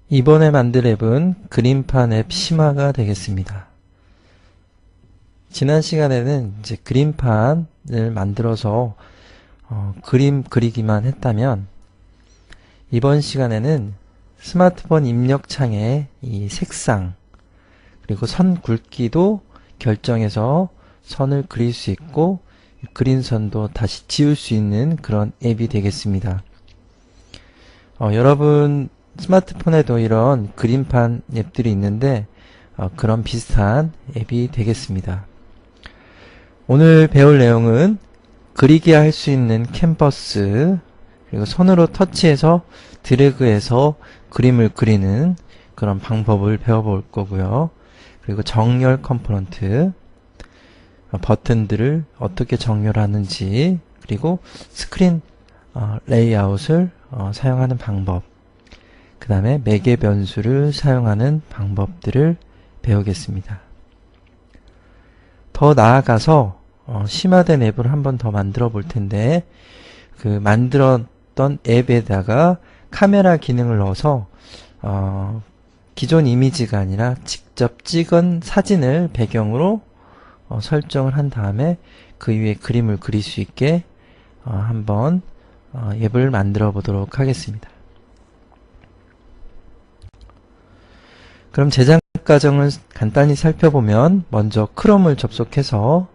이번에 만들 앱은 그림판 앱 심화가 되겠습니다. 지난 시간에는 이제 그림판을 만들어서 그림 그리기만 했다면, 이번 시간에는 스마트폰 입력창에 이 색상 그리고 선 굵기도 결정해서 선을 그릴 수 있고 그린 선도 다시 지울 수 있는 그런 앱이 되겠습니다. 여러분 스마트폰에도 이런 그림판 앱들이 있는데 그런 비슷한 앱이 되겠습니다. 오늘 배울 내용은 그리기 할 수 있는 캔버스, 그리고 손으로 터치해서 드래그해서 그림을 그리는 그런 방법을 배워볼 거고요. 그리고 정렬 컴포넌트, 버튼들을 어떻게 정렬하는지, 그리고 스크린 레이아웃을 사용하는 방법, 그 다음에 매개 변수를 사용하는 방법들을 배우겠습니다. 더 나아가서 심화된 앱을 한 번 더 만들어 볼 텐데, 그 만들었던 앱에다가 카메라 기능을 넣어서 기존 이미지가 아니라 직접 찍은 사진을 배경으로 설정을 한 다음에 그 위에 그림을 그릴 수 있게 한번 앱을 만들어 보도록 하겠습니다. 그럼 제작 과정을 간단히 살펴보면, 먼저 크롬을 접속해서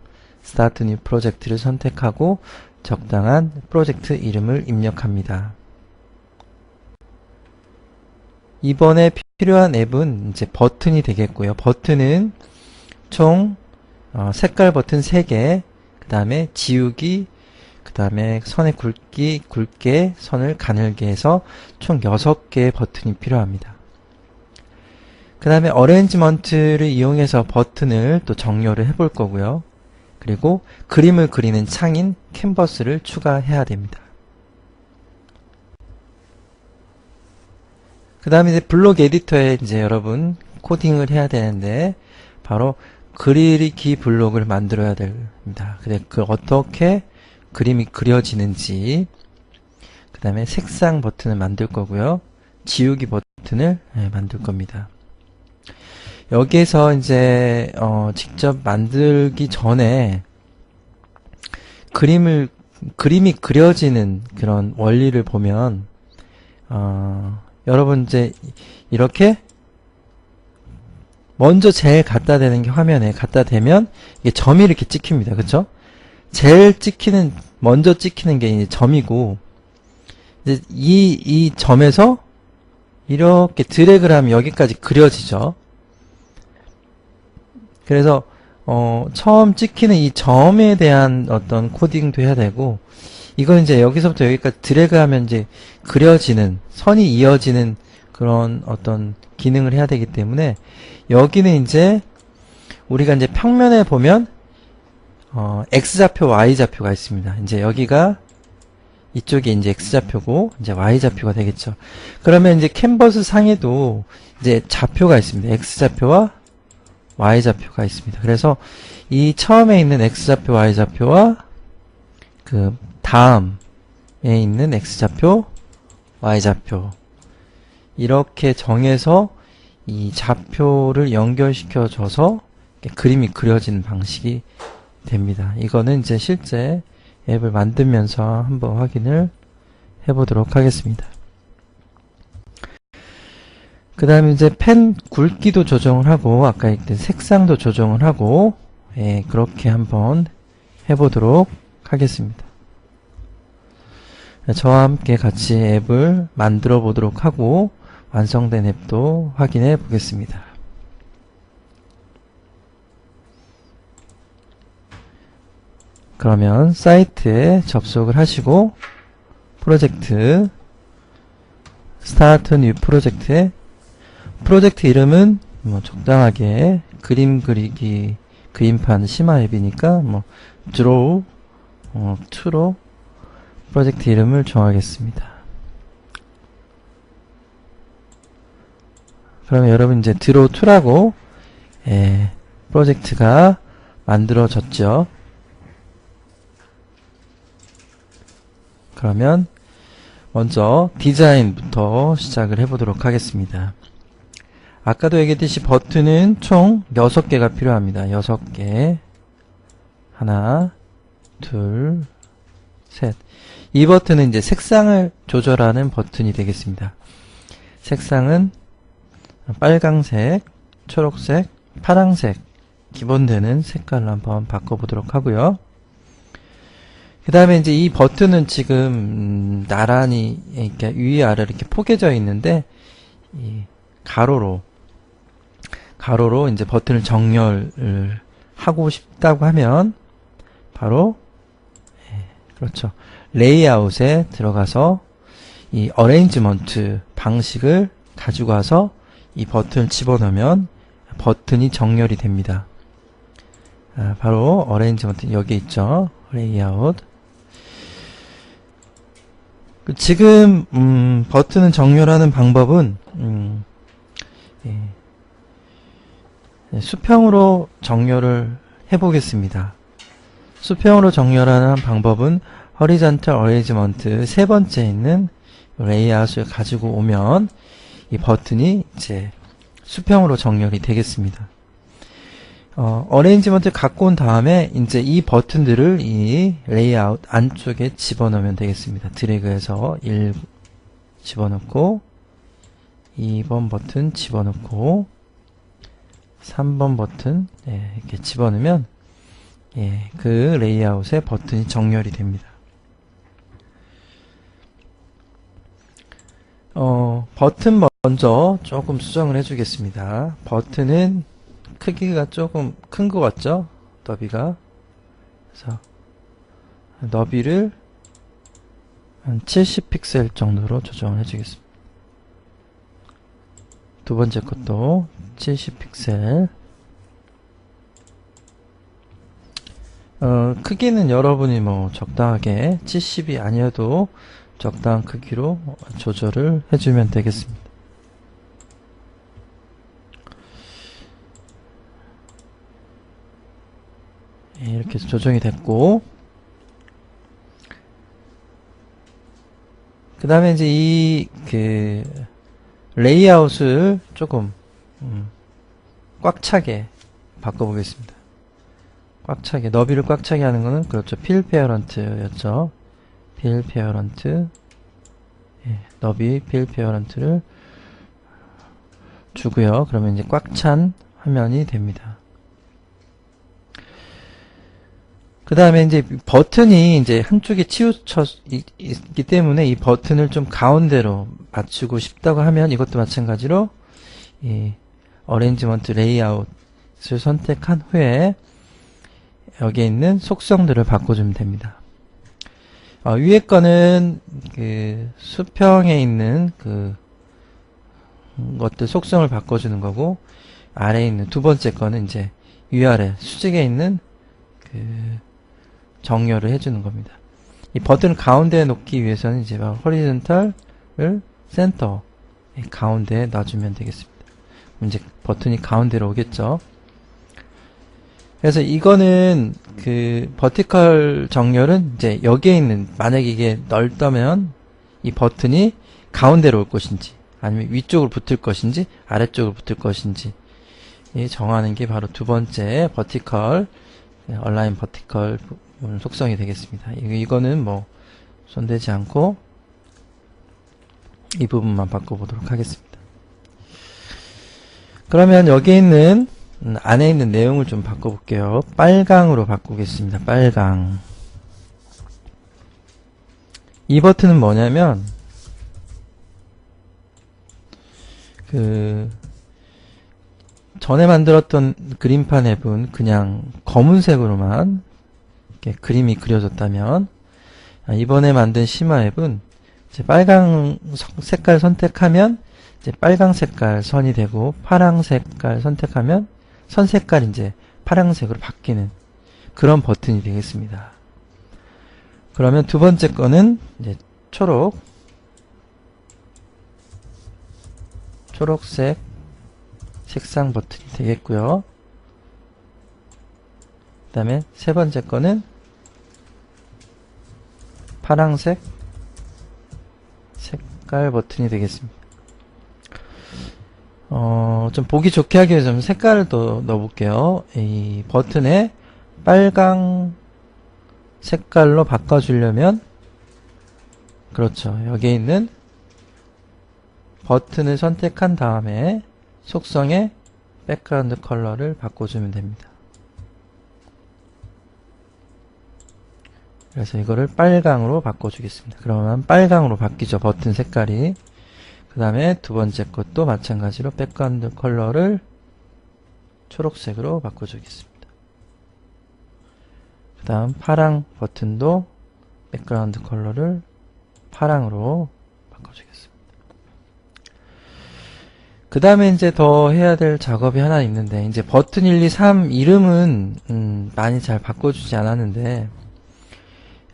Start New Project를 선택하고 적당한 프로젝트 이름을 입력합니다. 이번에 필요한 앱은 이제 버튼이 되겠고요. 버튼은 총 색깔 버튼 3개, 그 다음에 지우기, 그 다음에 선의 굵게 선을 가늘게 해서 총 6개의 버튼이 필요합니다. 그 다음에 어레인지먼트를 이용해서 버튼을 또 정렬을 해볼 거고요. 그리고 그림을 그리는 창인 캔버스를 추가해야 됩니다. 그 다음에 이제 블록 에디터에 이제 여러분 코딩을 해야 되는데, 바로 그리기 블록을 만들어야 됩니다. 근데 어떻게 그림이 그려지는지, 그 다음에 색상 버튼을 만들 거고요. 지우기 버튼을 만들 겁니다. 여기에서 이제 직접 만들기 전에 그림이 그려지는 그런 원리를 보면, 여러분 이제 이렇게 먼저 제일 갖다 대는 게, 화면에 갖다 대면 이게 점이 이렇게 찍힙니다. 그쵸? 제일 먼저 찍히는 게 이제 점이고, 이제 이 점에서 이렇게 드래그를 하면 여기까지 그려지죠. 그래서 처음 찍히는 이 점에 대한 어떤 코딩도 해야 되고, 이건 이제 여기서부터 여기까지 드래그하면 이제 그려지는, 선이 이어지는 그런 어떤 기능을 해야 되기 때문에, 여기는 이제 우리가 이제 평면에 보면 X좌표, Y좌표가 있습니다. 이제 여기가, 이쪽이 이제 X좌표고 이제 Y좌표가 되겠죠. 그러면 이제 캔버스 상에도 이제 좌표가 있습니다. X좌표와 Y좌표가 있습니다. 그래서 이 처음에 있는 X좌표, Y좌표와 그 다음에 있는 X좌표, Y좌표, 이렇게 정해서 이 좌표를 연결시켜 줘서 그림이 그려지는 방식이 됩니다. 이거는 이제 실제 앱을 만들면서 한번 확인을 해보도록 하겠습니다. 그 다음에 이제 펜 굵기도 조정을 하고, 아까 했던 색상도 조정을 하고, 그렇게 한번 해보도록 하겠습니다. 저와 함께 같이 앱을 만들어 보도록 하고, 완성된 앱도 확인해 보겠습니다. 그러면 사이트에 접속을 하시고, 프로젝트, 스타트 뉴 프로젝트에 프로젝트 이름은 뭐 적당하게 그림 그리기 그림판 심화 앱이니까 뭐 드로우 2로 프로젝트 이름을 정하겠습니다. 그러면 여러분 이제 드로우 2라고 프로젝트가 만들어졌죠. 그러면 먼저 디자인부터 시작을 해보도록 하겠습니다. 아까도 얘기했듯이 버튼은 총 6개가 필요합니다. 6개. 하나, 둘, 셋. 이 버튼은 이제 색상을 조절하는 버튼이 되겠습니다. 색상은 빨강색, 초록색, 파랑색 기본되는 색깔로 한번 바꿔보도록 하고요. 그 다음에 이제 이 버튼은 지금 나란히 이렇게 위아래 이렇게 포개져 있는데 이 가로로 이제 버튼을 정렬을 하고 싶다고 하면 바로 그렇죠. 레이아웃에 들어가서 이 어레인지먼트 방식을 가지고 와서 이 버튼을 집어넣으면 버튼이 정렬이 됩니다. 바로 어레인지먼트 여기 있죠. 레이아웃. 지금 버튼을 정렬하는 방법은 수평으로 정렬을 해보겠습니다. 수평으로 정렬하는 방법은 horizontal arrangement 세 번째 있는 레이아웃을 가지고 오면 이 버튼이 이제 수평으로 정렬이 되겠습니다. 어레인지먼트 갖고 온 다음에 이제 이 버튼들을 이 레이아웃 안쪽에 집어넣으면 되겠습니다. 드래그해서 1 집어넣고 2번 버튼 집어넣고 3번 버튼 이렇게 집어넣으면 그 레이아웃에 버튼이 정렬이 됩니다. 버튼 먼저 조금 수정을 해주겠습니다. 버튼은 크기가 조금 큰 것 같죠? 너비가. 그래서 너비를 한 70픽셀 정도로 조정을 해주겠습니다. 두 번째 것도 70픽셀. 크기는 여러분이 뭐 적당하게 70이 아니어도 적당한 크기로 조절을 해주면 되겠습니다. 이렇게 해서 조정이 됐고, 그 다음에 이제 이 레이아웃을 조금 꽉 차게 바꿔보겠습니다. 꽉 차게, 너비를 꽉 차게 하는 거는 그렇죠. 필 페어런트였죠. 필 페어런트, 너비 필 페어런트를 주고요. 그러면 이제 꽉 찬 화면이 됩니다. 그 다음에 이제 버튼이 이제 한쪽에 치우쳐 있기 때문에 이 버튼을 좀 가운데로 맞추고 싶다고 하면 이것도 마찬가지로 이 어레인지먼트 레이아웃을 선택한 후에 여기에 있는 속성들을 바꿔주면 됩니다. 위에 거는 그 수평에 있는 그 것들 속성을 바꿔주는 거고, 아래에 있는 두 번째 거는 이제 위아래 수직에 있는 그 정렬을 해주는 겁니다. 이 버튼을 가운데에 놓기 위해서는 이제 호리존탈을 센터 가운데에 놔주면 되겠습니다. 이제 버튼이 가운데로 오겠죠. 그래서 이거는 그 버티컬 정렬은 이제 여기에 있는, 만약에 이게 넓다면 이 버튼이 가운데로 올 것인지 아니면 위쪽으로 붙을 것인지 아래쪽으로 붙을 것인지 정하는 게 바로 두 번째 버티컬 얼라인 버티컬 속성이 되겠습니다. 이거는 뭐 손대지 않고 이 부분만 바꿔보도록 하겠습니다. 그러면 여기 있는 안에 있는 내용을 좀 바꿔볼게요. 빨강으로 바꾸겠습니다. 빨강. 이 버튼은 뭐냐면 그 전에 만들었던 그림판 앱은 그냥 검은색으로만 이렇게 그림이 그려졌다면, 이번에 만든 심화 앱은 이제 빨강 색깔 선택하면 이제 빨강 색깔 선이 되고, 파랑 색깔 선택하면 선 색깔이 이제 파랑색으로 바뀌는 그런 버튼이 되겠습니다. 그러면 두 번째 거는 이제 초록색 색상 버튼이 되겠고요. 그 다음에 세 번째 거는 파랑색 색깔 버튼이 되겠습니다. 좀 보기 좋게 하기 위해서 좀 색깔을 또 넣어볼게요. 이 버튼에 빨강 색깔로 바꿔주려면, 그렇죠. 여기에 있는 버튼을 선택한 다음에 속성에 백그라운드 컬러를 바꿔주면 됩니다. 그래서 이거를 빨강으로 바꿔주겠습니다. 그러면 빨강으로 바뀌죠. 버튼 색깔이. 그 다음에 두 번째 것도 마찬가지로 백그라운드 컬러를 초록색으로 바꿔주겠습니다. 그 다음 파랑 버튼도 백그라운드 컬러를 파랑으로 바꿔주겠습니다. 그 다음에 이제 더 해야 될 작업이 하나 있는데, 이제 버튼 1, 2, 3 이름은 많이 잘 바꿔주지 않았는데,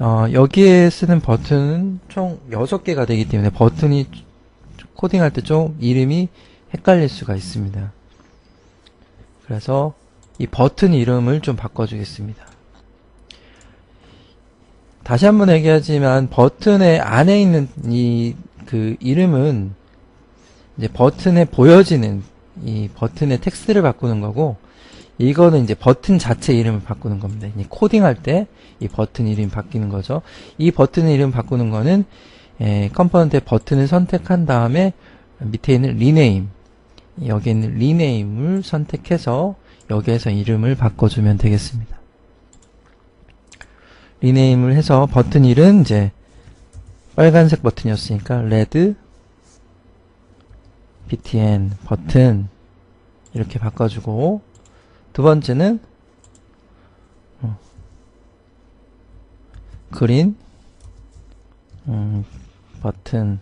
여기에 쓰는 버튼은 총 6개가 되기 때문에 버튼이 코딩할 때 좀 이름이 헷갈릴 수가 있습니다. 그래서 이 버튼 이름을 좀 바꿔주겠습니다. 다시 한번 얘기하지만 버튼의 안에 있는 그 이름은 이제 버튼에 보여지는 이 버튼의 텍스트를 바꾸는 거고, 이거는 이제 버튼 자체 이름을 바꾸는 겁니다. 이 코딩할 때 이 버튼 이름이 바뀌는 거죠. 이 버튼 이름 바꾸는 거는 컴포넌트의 버튼을 선택한 다음에 밑에 있는 리네임, 여기 있는 리네임을 선택해서 여기에서 이름을 바꿔주면 되겠습니다. 리네임을 해서 버튼 이름 이제 빨간색 버튼이었으니까 레드 btn 버튼 이렇게 바꿔주고, 두 번째는 그린 버튼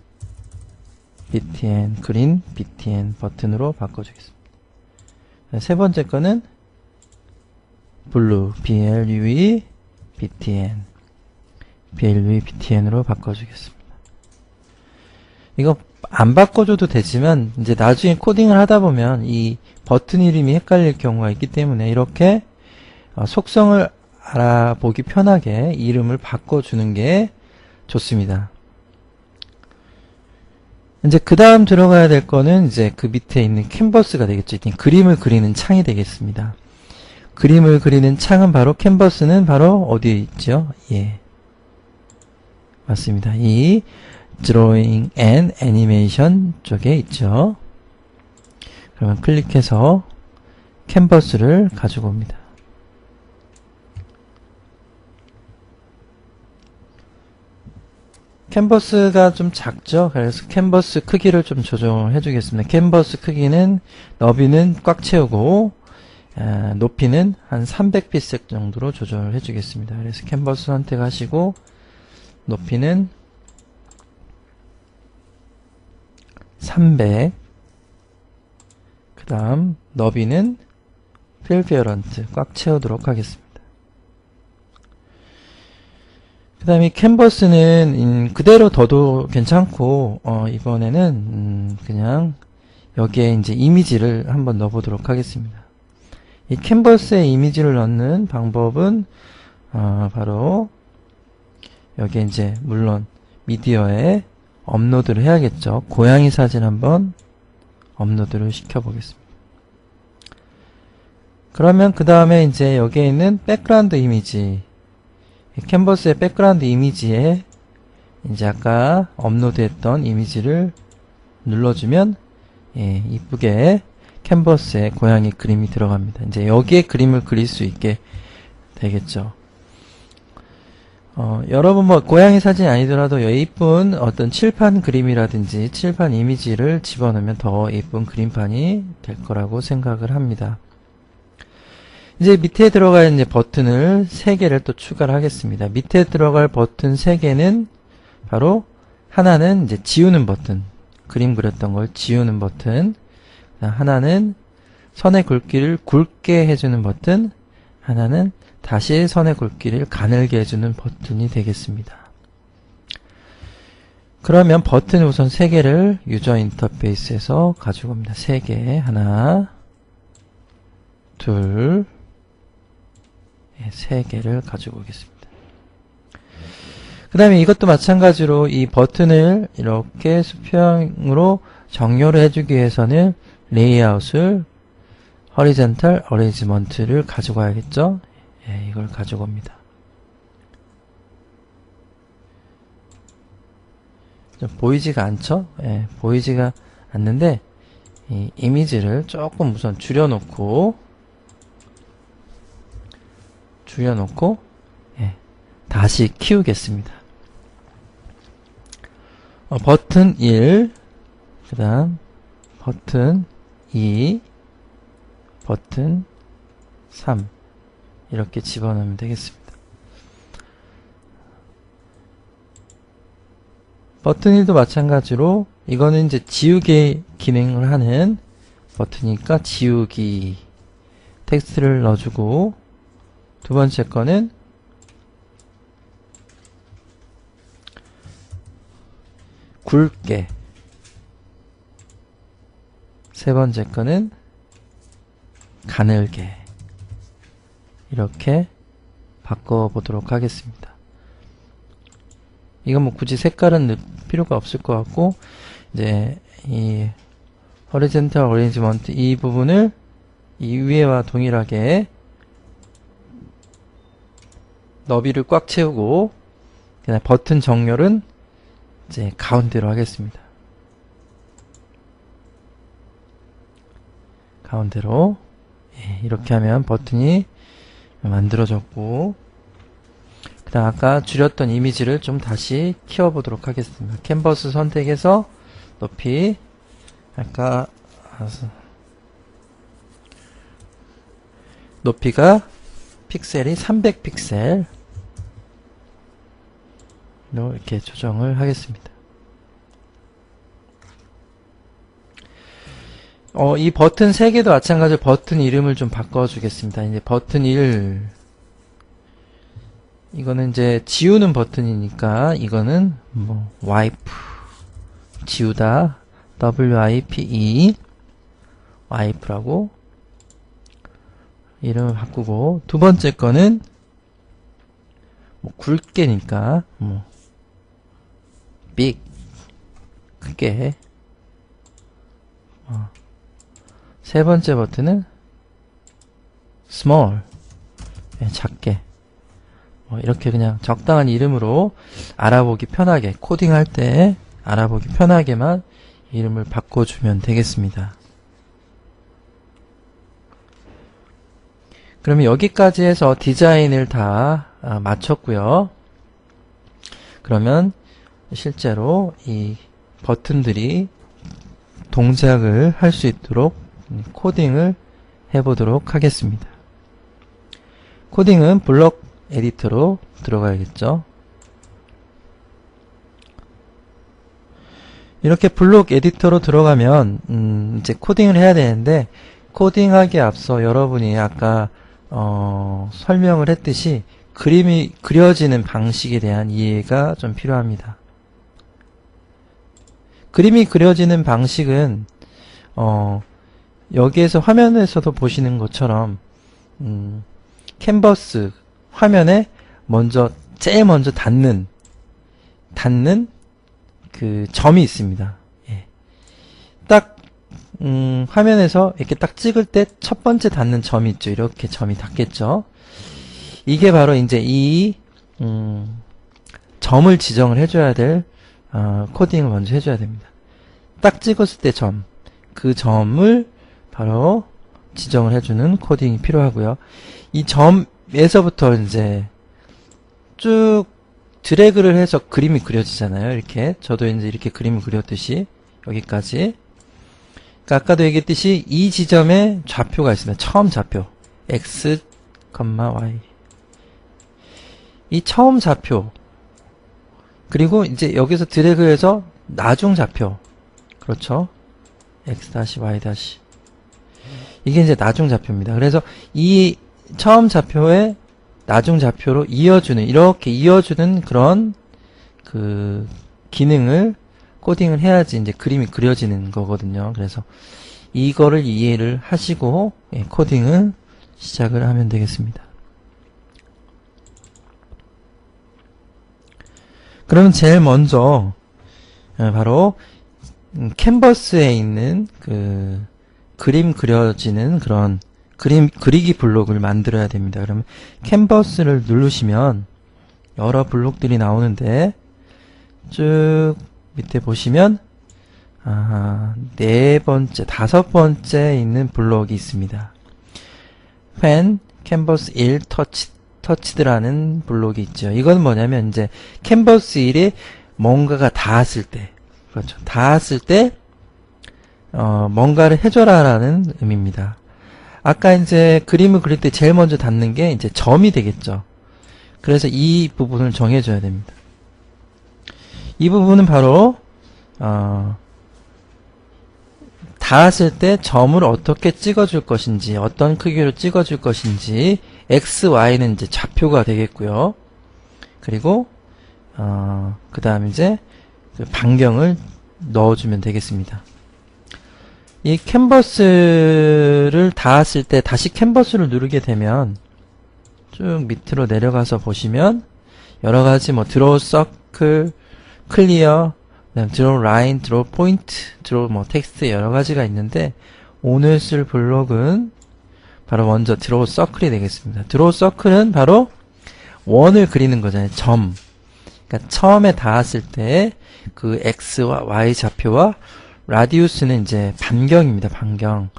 btn 그린 btn 버튼으로 바꿔주겠습니다. 세 번째 거는 블루 blue btn blue btn으로 바꿔주겠습니다. 이거 안 바꿔줘도 되지만 이제 나중에 코딩을 하다 보면 이 버튼 이름이 헷갈릴 경우가 있기 때문에 이렇게 속성을 알아보기 편하게 이름을 바꿔주는 게 좋습니다. 이제 그 다음 들어가야 될 거는 이제 그 밑에 있는 캔버스가 되겠죠. 그림을 그리는 창이 되겠습니다. 그림을 그리는 창은 바로 캔버스는 바로 어디에 있죠? 예, 맞습니다. 이 Drawing and Animation 쪽에 있죠. 그러면 클릭해서 캔버스를 가지고 옵니다. 캔버스가 좀 작죠. 그래서 캔버스 크기를 좀 조정을 해주겠습니다. 캔버스 크기는 너비는 꽉 채우고 높이는 한 300피스 정도로 조정을 해주겠습니다. 그래서 캔버스 선택하시고 높이는 300, 그 다음 너비는 필피어런트 꽉 채우도록 하겠습니다. 그 다음에 캔버스는 그대로 둬도 괜찮고 이번에는 그냥 여기에 이제 이미지를 한번 넣어보도록 하겠습니다. 이 캔버스에 이미지를 넣는 방법은 바로 여기에 이제 물론 미디어에 업로드를 해야겠죠. 고양이 사진 한번 업로드를 시켜보겠습니다. 그러면 그 다음에 이제 여기에 있는 백그라운드 이미지, 캔버스의 백그라운드 이미지에 이제 아까 업로드했던 이미지를 눌러주면 이쁘게 캔버스에 고양이 그림이 들어갑니다. 이제 여기에 그림을 그릴 수 있게 되겠죠. 여러분 뭐 고양이 사진이 아니더라도 예쁜 어떤 칠판 그림이라든지 칠판 이미지를 집어넣으면 더 예쁜 그림판이 될 거라고 생각을 합니다. 이제 밑에 들어갈 이제 버튼을 3개를 또 추가를 하겠습니다. 밑에 들어갈 버튼 3개는 바로 하나는 이제 지우는 버튼, 그림 그렸던 걸 지우는 버튼, 하나는 선의 굵기를 굵게 해주는 버튼, 하나는 다시 선의 굵기를 가늘게 해주는 버튼이 되겠습니다. 그러면 버튼 우선 3개를 유저 인터페이스에서 가지고 옵니다. 3개, 하나, 둘, 3개를 가지고 오겠습니다. 그 그 다음에 이것도 마찬가지로 이 버튼을 이렇게 수평으로 정렬을 해주기 위해서는 레이아웃을 horizontal arrangement를 가지고 와야겠죠. 예, 이걸 가지고 옵니다. 좀 보이지가 않죠? 예, 보이지가 않는데 이 이미지를 조금 우선 줄여놓고 예, 다시 키우겠습니다. 버튼 1, 그 다음 버튼 2, 버튼 3 이렇게 집어넣으면 되겠습니다. 버튼 1도 마찬가지로 이거는 이제 지우개 기능을 하는 버튼이니까 지우기 텍스트를 넣어주고, 두 번째 거는 굵게, 세 번째 거는 가늘게, 이렇게 바꿔보도록 하겠습니다. 이건 뭐 굳이 색깔은 넣을 필요가 없을 것 같고, 이제 이 horizontal arrangement 이 부분을 이 위에와 동일하게 너비를 꽉 채우고, 그다음 버튼 정렬은 이제 가운데로 하겠습니다. 가운데로. 예, 이렇게 하면 버튼이 만들어졌고, 그 다음 아까 줄였던 이미지를 좀 다시 키워보도록 하겠습니다. 캔버스 선택해서 높이, 아까 높이가 픽셀이 300픽셀로 이렇게 조정을 하겠습니다. 이 버튼 3개도 마찬가지로 버튼 이름을 좀 바꿔주겠습니다. 이제 버튼 1, 이거는 이제 지우는 버튼이니까 이거는 뭐 wipe, 지우다, wipe, wipe라고 이름을 바꾸고, 두 번째 거는 뭐 굵게니까 뭐 big, 크게, 세 번째 버튼은 small, 작게, 이렇게 그냥 적당한 이름으로 알아보기 편하게, 코딩할 때 알아보기 편하게만 이름을 바꿔주면 되겠습니다. 그러면 여기까지 해서 디자인을 다 마쳤고요. 그러면 실제로 이 버튼들이 동작을 할 수 있도록 코딩을 해보도록 하겠습니다. 코딩은 블록 에디터로 들어가야겠죠. 이렇게 블록 에디터로 들어가면 이제 코딩을 해야 되는데, 코딩하기에 앞서 여러분이 아까 설명을 했듯이 그림이 그려지는 방식에 대한 이해가 좀 필요합니다. 그림이 그려지는 방식은 여기에서 화면에서도 보시는 것처럼 캔버스 화면에 제일 먼저 닿는 그 점이 있습니다. 예. 딱 화면에서 이렇게 딱 찍을 때 첫 번째 닿는 점이 있죠. 이렇게 점이 닿겠죠. 이게 바로 이제 이 점을 지정을 해줘야 될 코딩을 먼저 해줘야 됩니다. 딱 찍었을 때 그 점을 바로 지정을 해주는 코딩이 필요하고요. 이 점에서부터 이제 쭉 드래그를 해서 그림이 그려지잖아요. 이렇게 저도 이제 이렇게 그림을 그렸듯이 여기까지. 그러니까 아까도 얘기했듯이 이 지점에 좌표가 있습니다. 처음 좌표 x, y. 이 처음 좌표, 그리고 이제 여기서 드래그해서 나중 좌표, 그렇죠? x-, y-. 이게 이제 나중 좌표입니다. 그래서 이 처음 좌표에 나중 좌표로 이렇게 이어주는 그런 그 기능을 코딩을 해야지 이제 그림이 그려지는 거거든요. 그래서 이거를 이해를 하시고 코딩을 시작을 하면 되겠습니다. 그러면 제일 먼저 바로 캔버스에 있는 그 그림 그려지는 그런 그리기 블록을 만들어야 됩니다. 그러면 캔버스를 누르시면 여러 블록들이 나오는데 쭉 밑에 보시면 네 번째, 다섯 번째 있는 블록이 있습니다. When Canvas 1 touched라는 블록이 있죠. 이건 뭐냐면 이제 캔버스 1에 뭔가가 닿았을 때, 그렇죠. 닿았을 때 뭔가를 해줘라라는 의미입니다. 아까 이제 그림을 그릴 때 제일 먼저 닿는 게 이제 점이 되겠죠. 그래서 이 부분을 정해줘야 됩니다. 이 부분은 바로 닿았을 때 점을 어떻게 찍어줄 것인지, 어떤 크기로 찍어줄 것인지, X, Y는 이제 좌표가 되겠고요. 그리고 그 다음 이제 그 반경을 넣어주면 되겠습니다. 이 캔버스를 닿았을 때 다시 캔버스를 누르게 되면 쭉 밑으로 내려가서 보시면 여러가지 뭐 드로우 서클, 클리어, 드로우 라인, 드로우 포인트, 드로우 뭐 텍스트 여러가지가 있는데 오늘 쓸 블록은 바로 먼저 드로우 서클이 되겠습니다. 드로우 서클은 바로 원을 그리는 거잖아요. 점. 그러니까 처음에 닿았을 때 그 X와 Y 좌표와 라디우스는 이제 반경입니다. 반경.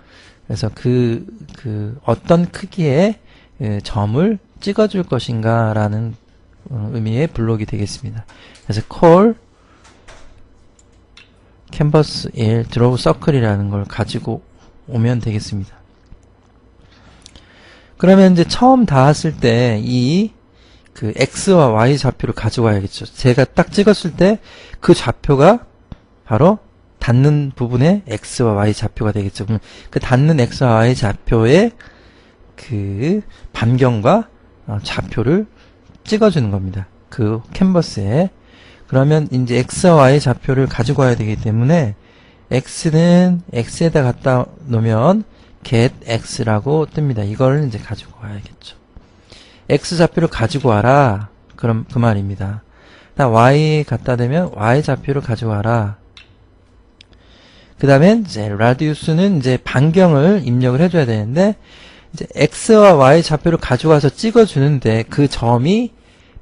그래서 그 어떤 크기의 점을 찍어줄 것인가 라는 의미의 블록이 되겠습니다. 그래서 call canvas 1 draw circle이라는 걸 가지고 오면 되겠습니다. 그러면 이제 처음 닿았을 때 이 그 X와 Y 좌표를 가져와야겠죠. 제가 딱 찍었을 때 그 좌표가 바로 닿는 부분에 X와 Y 좌표가 되겠죠. 그럼 그 닿는 X와 Y 좌표의 그 반경과 좌표를 찍어주는 겁니다. 그 캔버스에. 그러면 이제 X와 Y 좌표를 가지고 와야 되기 때문에 X는 X에다 갖다 놓으면 get X라고 뜹니다. 이걸 이제 가지고 와야겠죠. X 좌표를 가지고 와라. 그럼 그 말입니다. Y 갖다 대면 Y 좌표를 가지고 와라. 그 다음에 이제 라디우스는 이제 반경을 입력을 해줘야 되는데 이제 X와 Y 좌표를 가져와서 찍어주는데 그 점이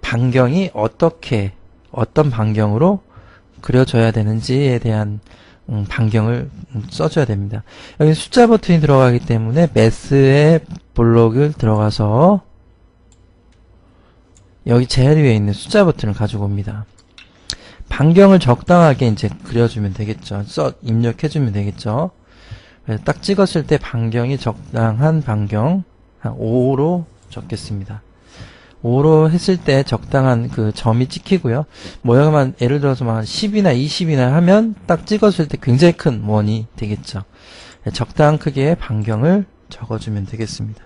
반경이 어떤 반경으로 그려져야 되는지에 대한 반경을 써줘야 됩니다. 여기 숫자 버튼이 들어가기 때문에 매스의 블록을 들어가서 여기 제일 위에 있는 숫자 버튼을 가지고 옵니다. 반경을 적당하게 이제 그려주면 되겠죠. 입력해주면 되겠죠. 그래서 딱 찍었을 때 반경이 적당한 반경, 한 5로 적겠습니다. 5로 했을 때 적당한 그 점이 찍히고요. 모양만 예를 들어서 막 10이나 20이나 하면 딱 찍었을 때 굉장히 큰 원이 되겠죠. 적당한 크기의 반경을 적어주면 되겠습니다.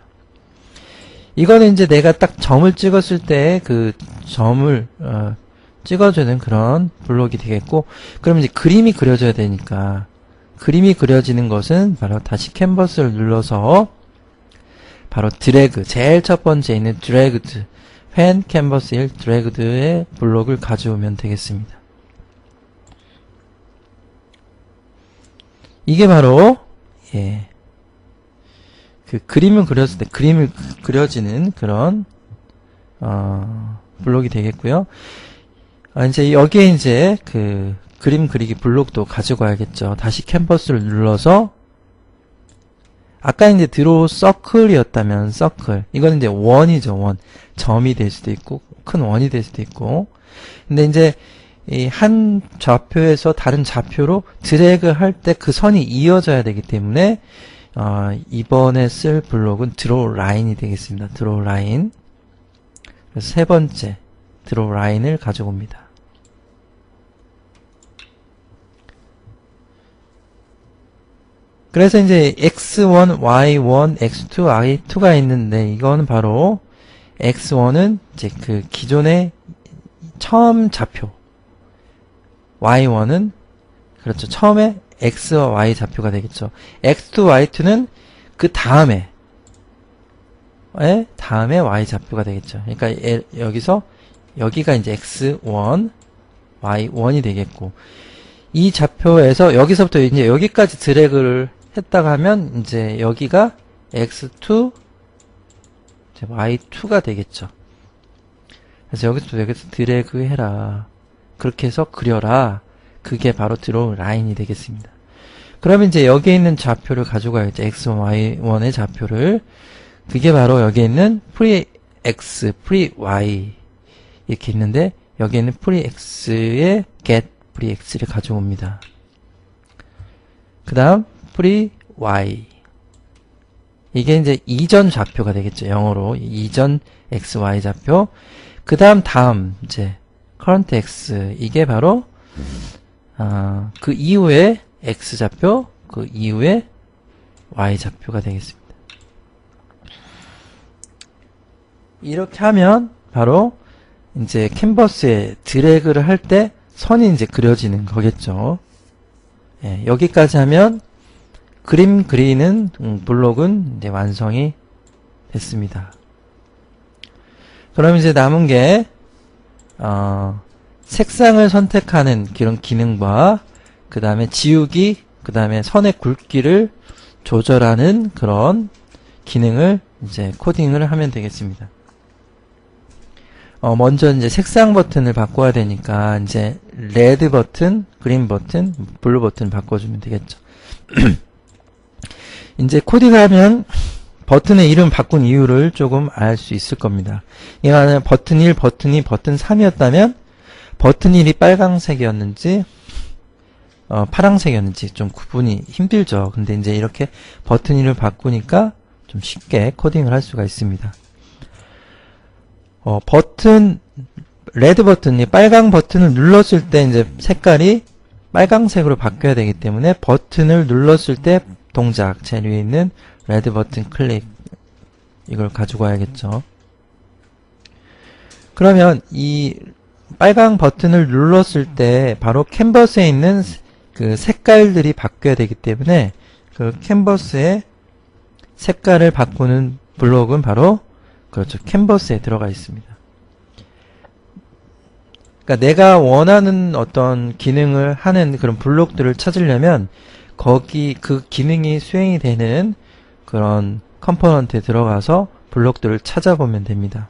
이거는 이제 내가 딱 점을 찍었을 때 그 점을 찍어주는 그런 블록이 되겠고, 그럼 이제 그림이 그려져야 되니까 그림이 그려지는 것은 바로 다시 캔버스를 눌러서 바로 드래그, 제일 첫 번째 있는 드래그드, when canvas 1 드래그드의 블록을 가져오면 되겠습니다. 이게 바로 그 그림을 그렸을 때 그림을 그려지는 그런 블록이 되겠고요. 이제 여기에 이제 그 그림 그리기 블록도 가지고 와야겠죠. 다시 캔버스를 눌러서 아까 이제 드로우 서클이었다면 서클, 이건 이제 원이죠. 원, 점이 될 수도 있고 큰 원이 될 수도 있고. 근데 이제 이 한 좌표에서 다른 좌표로 드래그 할 때 그 선이 이어져야 되기 때문에 이번에 쓸 블록은 드로우 라인이 되겠습니다. 드로우 라인. 그래서 세 번째 드로우 라인을 가지고 옵니다. 그래서 이제 x1, y1, x2, y2가 있는데 이거는 바로 x1은 이제 그 기존의 처음 좌표, y1은 그렇죠. 처음에 x와 y 좌표가 되겠죠. x2, y2는 그 다음에 y 좌표가 되겠죠. 그러니까 여기서 여기가 이제 x1, y1이 되겠고, 이 좌표에서 여기서부터 이제 여기까지 드래그를 했다가 하면 이제 여기가 x2, 이제 y2가 되겠죠. 그래서 여기서부터 여기서 드래그 해라. 그렇게 해서 그려라. 그게 바로 들어올 라인이 되겠습니다. 그러면 이제 여기에 있는 좌표를 가져가야죠. x1, y1의 좌표를. 그게 바로 여기에 있는 free x, free y 이렇게 있는데 여기에 있는 free x에 get free x를 가져옵니다. 그 다음 free y 이게 이제 이전 좌표가 되겠죠. 영어로 이전 x, y 좌표. 그 다음 이제 current x 이게 바로 그 이후에 x 좌표, 그 이후에 y 좌표가 되겠습니다. 이렇게 하면 바로 이제 캔버스에 드래그를 할 때 선이 이제 그려지는 거겠죠. 예, 여기까지 하면 그림 그리는 블록은 이제 완성이 됐습니다. 그럼 이제 남은 게 색상을 선택하는 그런 기능과 그 다음에 지우기, 그 다음에 선의 굵기를 조절하는 그런 기능을 이제 코딩을 하면 되겠습니다. 먼저 이제 색상 버튼을 바꿔야 되니까 이제 레드 버튼, 그린 버튼, 블루 버튼 바꿔주면 되겠죠. 이제 코딩하면 버튼의 이름 바꾼 이유를 조금 알 수 있을 겁니다. 이거는 버튼 1, 버튼 2, 버튼 3이었다면 버튼 1이 빨강색이었는지 파랑색이었는지 좀 구분이 힘들죠. 근데 이제 이렇게 버튼 1을 바꾸니까 좀 쉽게 코딩을 할 수가 있습니다. 레드 버튼이 빨강 버튼을 눌렀을 때 이제 색깔이 빨강색으로 바뀌어야 되기 때문에 버튼을 눌렀을 때 동작, 제일 위에 있는 레드 버튼 클릭 이걸 가지고 와야겠죠. 그러면 이 빨강 버튼을 눌렀을 때 바로 캔버스에 있는 그 색깔들이 바뀌어야 되기 때문에 그 캔버스의 색깔을 바꾸는 블록은 바로 그렇죠. 캔버스에 들어가 있습니다. 그러니까 내가 원하는 어떤 기능을 하는 그런 블록들을 찾으려면 거기 그 기능이 수행이 되는 그런 컴포넌트에 들어가서 블록들을 찾아보면 됩니다.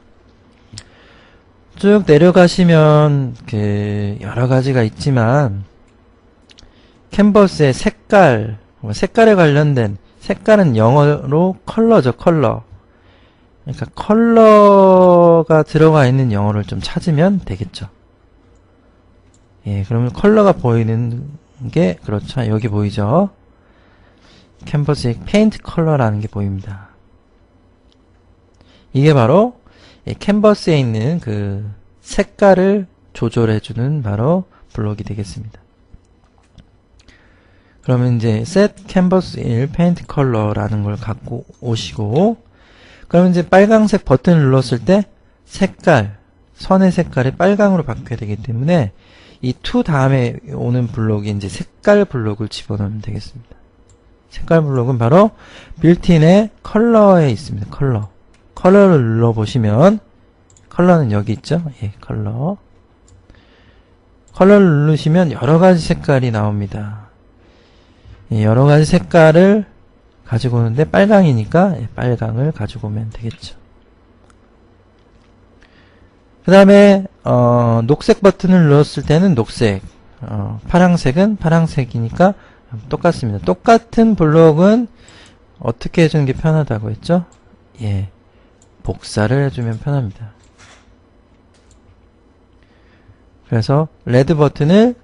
쭉 내려가시면 여러 가지가 있지만 캔버스의 색깔에 관련된 색깔은 영어로 컬러죠. 컬러. 그러니까 컬러가 들어가 있는 영어를 좀 찾으면 되겠죠. 예, 그러면 컬러가 보이는 게 그렇죠. 여기 보이죠? 캔버스에 페인트 컬러라는 게 보입니다. 이게 바로 캔버스에 있는 그 색깔을 조절해주는 바로 블록이 되겠습니다. 그러면 이제 set canvas 1 paint color라는 걸 갖고 오시고, 그러면 이제 빨강색 버튼을 눌렀을 때 선의 색깔이 빨강으로 바뀌어야 되기 때문에 이 to 다음에 오는 블록이 이제 색깔 블록을 집어넣으면 되겠습니다. 색깔 블록은 바로 빌트인의 컬러에 있습니다. 컬러를 눌러보시면 컬러는 여기 있죠. 예, 컬러를 누르시면 여러가지 색깔이 나옵니다. 예, 여러가지 색깔을 가지고 오는데 빨강이니까 빨강을 가지고 오면 되겠죠. 그 다음에 녹색 버튼을 눌렀을 때는 녹색, 파랑색은 파랑색이니까 똑같습니다. 똑같은 블록은 어떻게 해주는 게 편하다고 했죠? 예, 복사를 해주면 편합니다. 그래서 레드 버튼을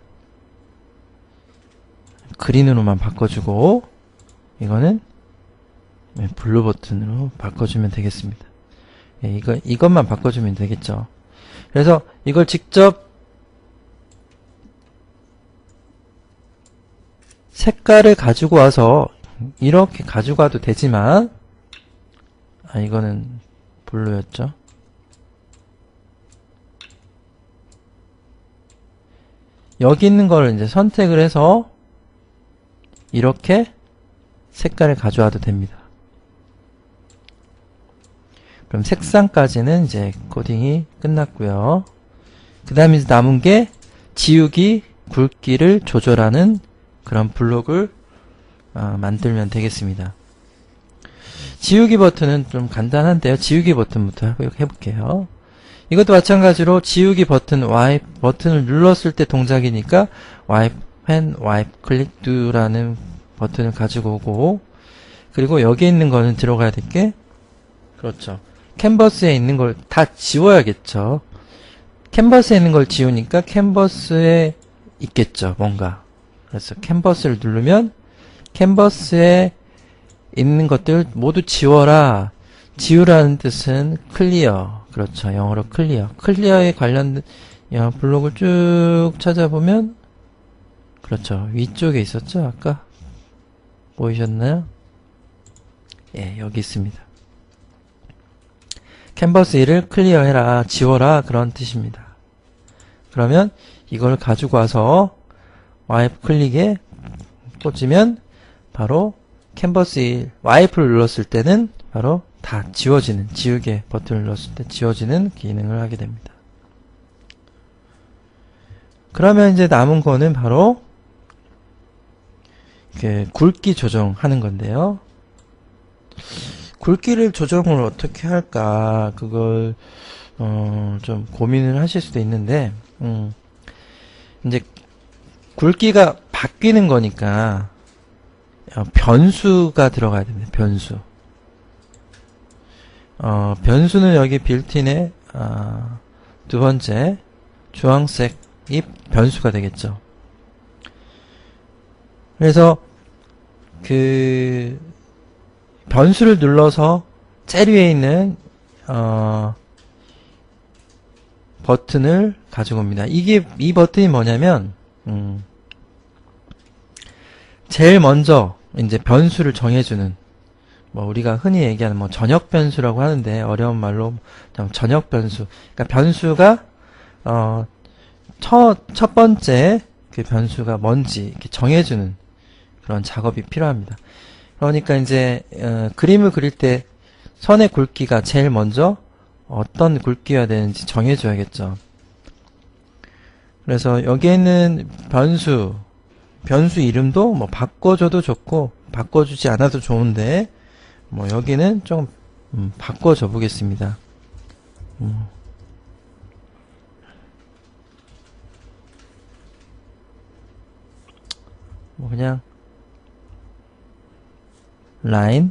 그린으로만 바꿔주고 이거는 블루 버튼으로 바꿔주면 되겠습니다. 예, 이것만 바꿔주면 되겠죠. 그래서 이걸 직접 색깔을 가지고 와서 이렇게 가지고 와도 되지만 이거는 블루였죠. 여기 있는 거를 이제 선택을 해서 이렇게 색깔을 가져와도 됩니다. 그럼 색상까지는 이제 코딩이 끝났고요. 그 다음에 이제 남은 게 지우기, 굵기를 조절하는 그런 블록을 만들면 되겠습니다. 지우기 버튼은 좀 간단한데요. 지우기 버튼부터 해볼게요. 이것도 마찬가지로 지우기 버튼, 와이프 버튼을 눌렀을 때 동작이니까 와이프, 펜, 와이프, 클릭, do라는 버튼을 가지고 오고, 그리고 여기에 있는 거는 들어가야 될 게, 그렇죠. 캔버스에 있는 걸 다 지워야겠죠. 캔버스에 있는 걸 지우니까 캔버스에 있겠죠, 뭔가. 그래서 캔버스를 누르면 캔버스에 있는 것들 모두 지워라. 지우라는 뜻은 클리어. 그렇죠. 영어로 클리어. 클리어에 관련된 블록을 쭉 찾아보면, 그렇죠. 위쪽에 있었죠, 아까? 보이셨나요? 예, 여기 있습니다. 캔버스 1을 클리어해라, 지워라, 그런 뜻입니다. 그러면 이걸 가지고 와서 와이프 클릭에 꽂으면 바로 캔버스 1, 와이프를 눌렀을 때는 바로 다 지워지는, 지우개 버튼을 눌렀을 때 지워지는 기능을 하게 됩니다. 그러면 이제 남은 거는 바로 이렇게 굵기 조정하는 건데요. 굵기를 조정을 어떻게 할까, 그걸 좀 고민을 하실 수도 있는데, 이제 굵기가 바뀌는 거니까 변수가 들어가야 됩니다. 변수. 변수는 여기 빌트인에 두 번째 주황색이 변수가 되겠죠. 그래서 그 변수를 눌러서 제일 위에 있는 버튼을 가지고 옵니다. 이 버튼이 뭐냐면 제일 먼저 이제 변수를 정해주는, 뭐 우리가 흔히 얘기하는 뭐 전역 변수라고 하는데, 어려운 말로 전역 변수. 그러니까 변수가 첫 번째 그 변수가 뭔지 이렇게 정해주는 그런 작업이 필요합니다. 그러니까 이제 그림을 그릴 때 선의 굵기가 제일 먼저 어떤 굵기가 되는지 정해줘야겠죠. 그래서 여기에 있는 변수 이름도 뭐 바꿔줘도 좋고 바꿔주지 않아도 좋은데, 뭐 여기는 좀 바꿔줘 보겠습니다. 뭐 그냥 라인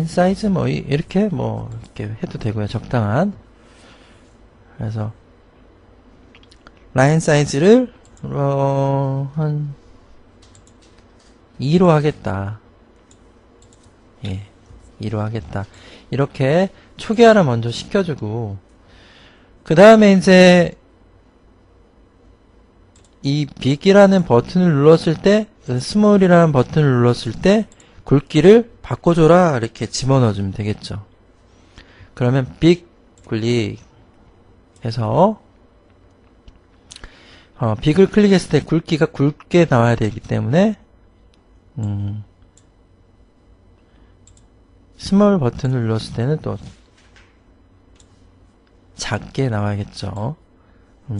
사이즈 뭐 이렇게 뭐 이렇게 해도 되고요. 적당한. 그래서 라인 사이즈를 한 2로 하겠다. 예, 2로 하겠다. 이렇게 초기화를 먼저 시켜주고, 그 다음에 이제 이 빅이라는 버튼을 눌렀을 때, 스몰이라는 버튼을 눌렀을 때 굵기를 바꿔줘라, 이렇게 집어넣어주면 되겠죠. 그러면 빅 클릭해서 빅을 클릭했을 때 굵기가 굵게 나와야 되기 때문에 스몰 버튼을 눌렀을 때는 또 작게 나와야겠죠.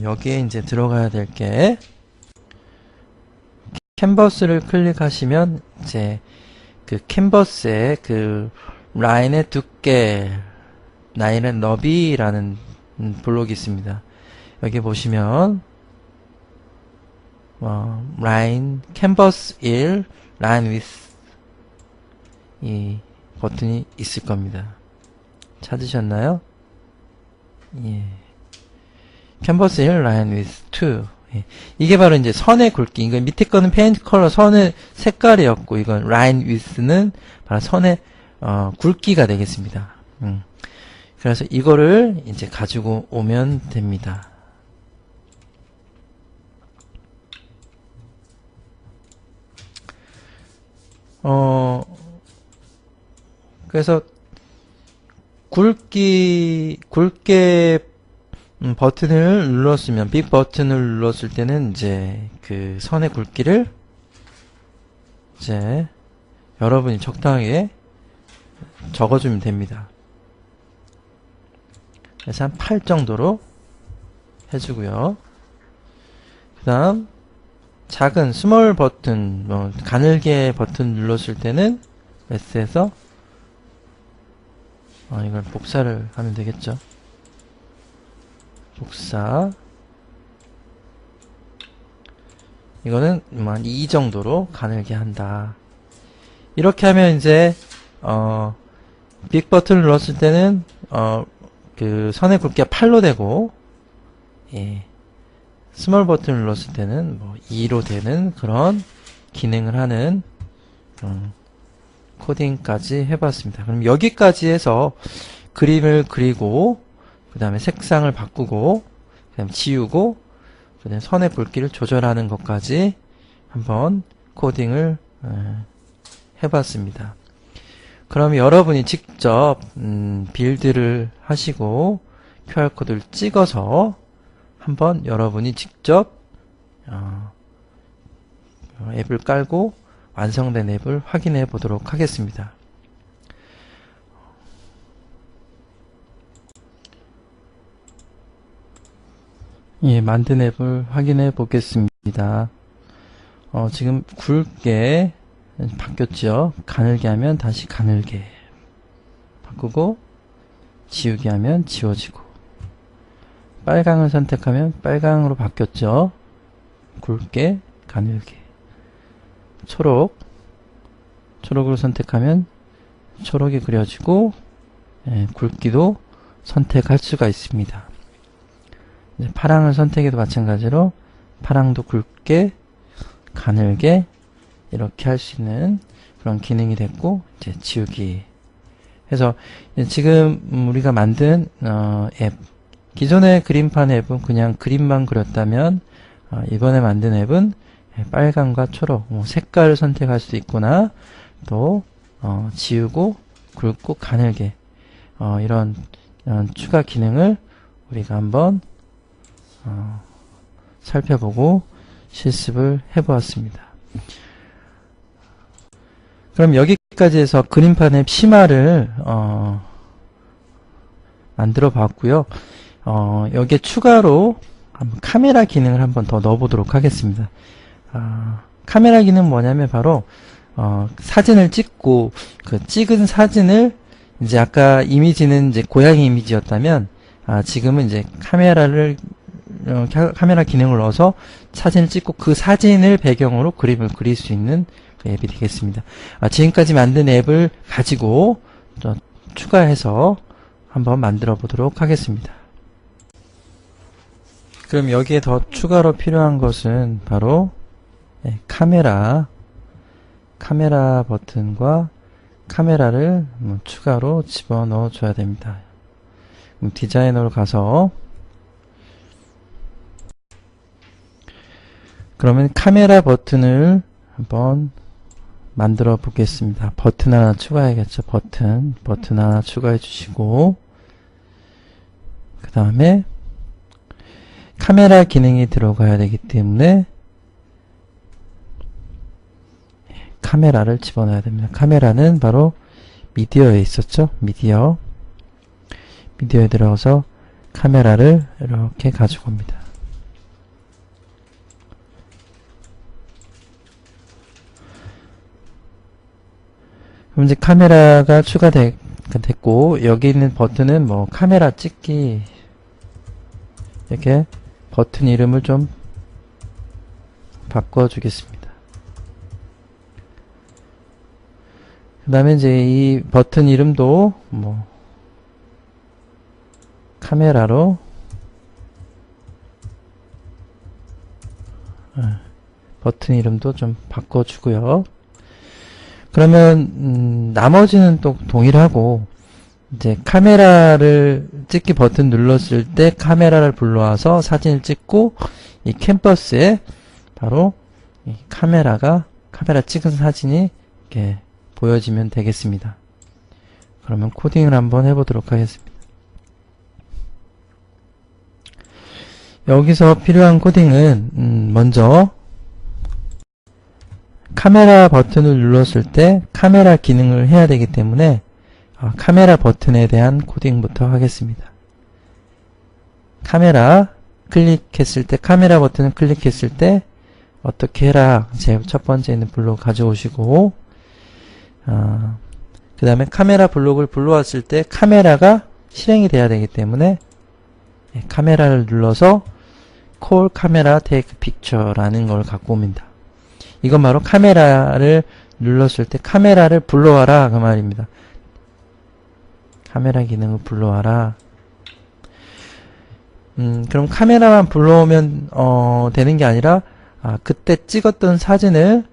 여기에 이제 들어가야 될 게, 캔버스를 클릭하시면 이제 그 캔버스의 그 라인의 두께, 라인의 너비라는 블록이 있습니다. 여기 보시면 라인 캔버스 1 라인 위스 이 버튼이 있을 겁니다. 찾으셨나요? 예. 캔버스 1 라인 위스 2. 예. 이게 바로 이제 선의 굵기. 이건 밑에 거는 페인트 컬러 선의 색깔이었고, 이건 라인 위스는 바로 선의 굵기가 되겠습니다. 그래서 이거를 이제 가지고 오면 됩니다. 그래서 굵게 버튼을 눌렀으면, 빅 버튼을 눌렀을 때는 이제 그 선의 굵기를 이제 여러분이 적당하게 적어주면 됩니다. 그래서 한 8 정도로 해주고요. 그 다음 작은 스몰 버튼, 가늘게 버튼 눌렀을 때는 S에서 이걸 복사를 하면 되겠죠. 복사. 이거는 한 2 정도로 가늘게 한다. 이렇게 하면 이제 빅 버튼을 눌렀을 때는 그 선의 굵기가 8로 되고, 예, 스몰 버튼을 눌렀을 때는 2로 되는 그런 기능을 하는 코딩까지 해봤습니다. 그럼 여기까지 해서 그림을 그리고 그 다음에 색상을 바꾸고 그 다음에 지우고 그 다음에 선의 굵기를 조절하는 것까지 한번 코딩을 해봤습니다. 그럼 여러분이 직접 빌드를 하시고 QR코드를 찍어서 한번 여러분이 직접 앱을 깔고 완성된 앱을 확인해 보도록 하겠습니다. 예, 만든 앱을 확인해 보겠습니다. 지금 굵게 바뀌었죠. 가늘게 하면 다시 가늘게 바꾸고, 지우게 하면 지워지고, 빨강을 선택하면 빨강으로 바뀌었죠. 굵게, 가늘게. 초록으로 선택하면 초록이 그려지고, 굵기도 선택할 수가 있습니다. 이제 파랑을 선택해도 마찬가지로 파랑도 굵게, 가늘게 이렇게 할 수 있는 그런 기능이 됐고, 이제 지우기 해서 지금 우리가 만든 앱, 기존의 그림판 앱은 그냥 그림만 그렸다면 이번에 만든 앱은 빨강과 초록, 색깔을 선택할 수 있구나, 또 지우고 굵고 가늘게 이런 추가 기능을 우리가 한번 살펴보고 실습을 해보았습니다. 그럼 여기까지 해서 그림판 앱 심화를 만들어 봤고요. 여기에 추가로 카메라 기능을 한번 더 넣어보도록 하겠습니다. 카메라 기능은 뭐냐면 바로 사진을 찍고 그 찍은 사진을 이제 아까 이미지는 이제 고양이 이미지였다면 지금은 이제 카메라 기능을 넣어서 사진을 찍고 그 사진을 배경으로 그림을 그릴 수 있는 그 앱이 되겠습니다. 지금까지 만든 앱을 가지고 추가해서 한번 만들어 보도록 하겠습니다. 그럼 여기에 더 추가로 필요한 것은 바로 카메라 버튼과 카메라를 추가로 집어넣어 줘야 됩니다. 그럼 디자이너로 가서 그러면 카메라 버튼을 한번 만들어 보겠습니다. 버튼 하나 추가해야겠죠. 버튼 하나 추가해 주시고, 그 다음에 카메라 기능이 들어가야 되기 때문에 카메라를 집어넣어야 됩니다. 카메라는 바로 미디어에 있었죠. 미디어에 들어가서 카메라를 이렇게 가지고 옵니다. 그럼 이제 카메라가 추가됐고, 여기 있는 버튼은 카메라 찍기, 이렇게 버튼 이름을 좀 바꿔주겠습니다. 그 다음에 이제 이 버튼 이름도 카메라로 버튼 이름도 좀 바꿔주고요. 그러면 나머지는 또 동일하고, 이제 카메라를 찍기 버튼 눌렀을 때 카메라를 불러와서 사진을 찍고 이 캔버스에 바로 이 카메라 찍은 사진이 이렇게 보여지면 되겠습니다. 그러면 코딩을 한번 해보도록 하겠습니다. 여기서 필요한 코딩은 먼저 카메라 버튼을 눌렀을 때 카메라 기능을 해야 되기 때문에 카메라 버튼에 대한 코딩부터 하겠습니다. 카메라 클릭했을 때, 카메라 버튼을 클릭했을 때 어떻게 해라. 제 첫 번째 있는 블록 가져오시고, 그 다음에 카메라 블록을 불러왔을 때 카메라가 실행이 돼야 되기 때문에 카메라를 눌러서 call camera take picture라는 걸 갖고 옵니다. 이건 바로 카메라를 눌렀을 때 카메라를 불러와라 그 말입니다. 카메라 기능을 불러와라. 그럼 카메라만 불러오면 되는 게 아니라 그때 찍었던 사진을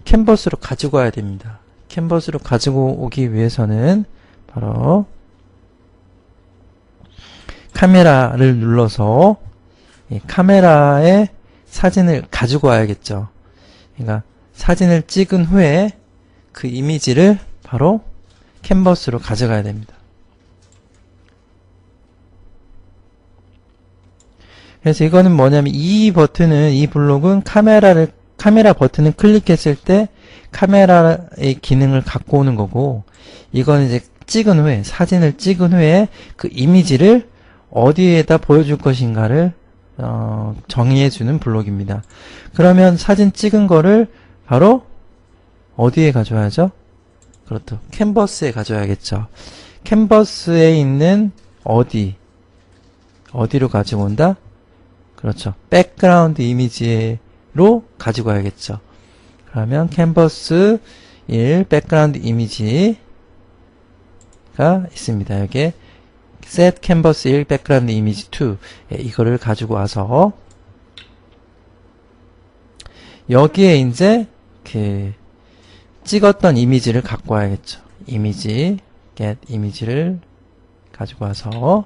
캔버스로 가지고 와야 됩니다. 캔버스로 가지고 오기 위해서는 바로 카메라를 눌러서 카메라에 사진을 가지고 와야겠죠. 그러니까 사진을 찍은 후에 그 이미지를 바로 캔버스로 가져가야 됩니다. 그래서 이거는 뭐냐면 이 버튼은, 이 블록은 카메라 버튼을 클릭했을 때 카메라의 기능을 갖고 오는 거고, 이거는 이제 찍은 후에, 사진을 찍은 후에 그 이미지를 어디에다 보여줄 것인가를 정의해주는 블록입니다. 그러면 사진 찍은 거를 바로 어디에 가져와야죠? 그렇죠. 캔버스에 가져와야겠죠. 캔버스에 있는 어디로 가지고 온다? 그렇죠. 백그라운드 이미지로 가지고 와야겠죠. 그러면 캔버스 1 백그라운드 이미지가 있습니다. 여기에 set canvas 1 background image 2 이거를 가지고 와서 여기에 이제 그 찍었던 이미지를 갖고 와야겠죠. 이미지 get 이미지를 가지고 와서,